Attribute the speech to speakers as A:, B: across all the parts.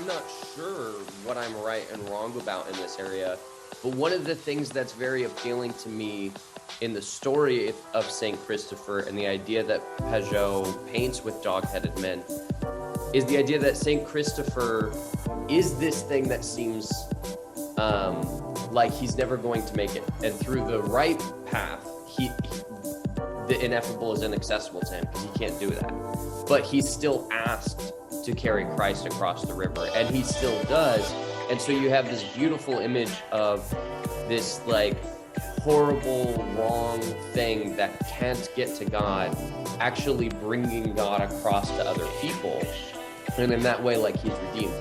A: I'm not sure what I'm right and wrong about in this area, but one of the things that's very appealing to me in the story of Saint Christopher and the idea that Petkau paints with dog-headed men is the idea that Saint Christopher is this thing that seems like he's never going to make it, and through the right path, the ineffable is inaccessible to him because he can't do that. But he's still asked to carry Christ across the river, and he still does. And so you have this beautiful image of this like horrible, wrong thing that can't get to God, actually bringing God across to other people. And in that way, like, he's redeemed.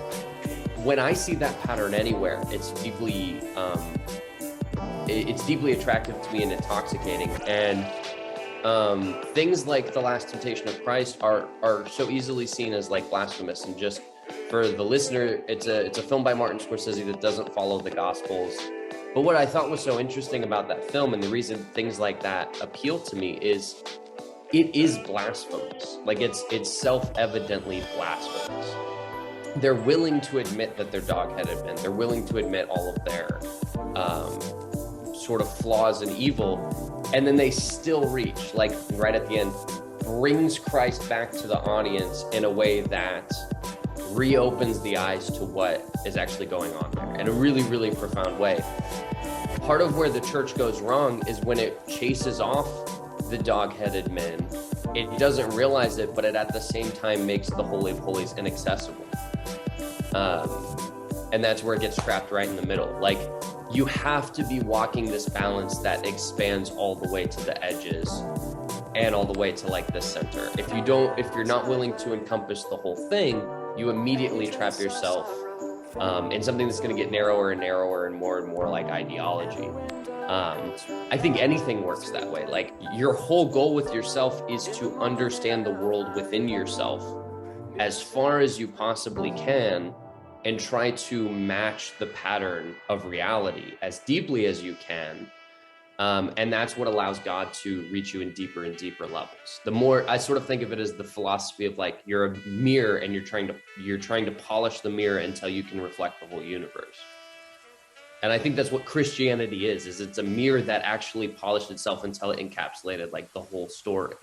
A: When I see that pattern anywhere, it's deeply attractive to me and intoxicating. And things like The Last Temptation of Christ are so easily seen as like blasphemous. And just for the listener, it's a film by Martin Scorsese that doesn't follow the Gospels. But what I thought was so interesting about that film, and the reason things like that appeal to me, is it is blasphemous. Like, it's self-evidently blasphemous. They're willing to admit that they're dog-headed men. They're willing to admit all of their sort of flaws and evil. And then they still reach, like right at the end, brings Christ back to the audience in a way that reopens the eyes to what is actually going on there in a really, really profound way. Part of where the church goes wrong is when it chases off the dog-headed men. It doesn't realize it, but it at the same time makes the Holy of Holies inaccessible. And that's where it gets trapped right in the middle. Like, you have to be walking this balance that expands all the way to the edges and all the way to like the center. If you're not willing to encompass the whole thing, you immediately trap yourself in something that's going to get narrower and narrower and more like ideology. I think anything works that way. Like, your whole goal with yourself is to understand the world within yourself as far as you possibly can, and try to match the pattern of reality as deeply as you can. And that's what allows God to reach you in deeper and deeper levels. The more, I sort of think of it as the philosophy of like, you're a mirror and you're trying to polish the mirror until you can reflect the whole universe. And I think that's what Christianity is it's a mirror that actually polished itself until it encapsulated like the whole story.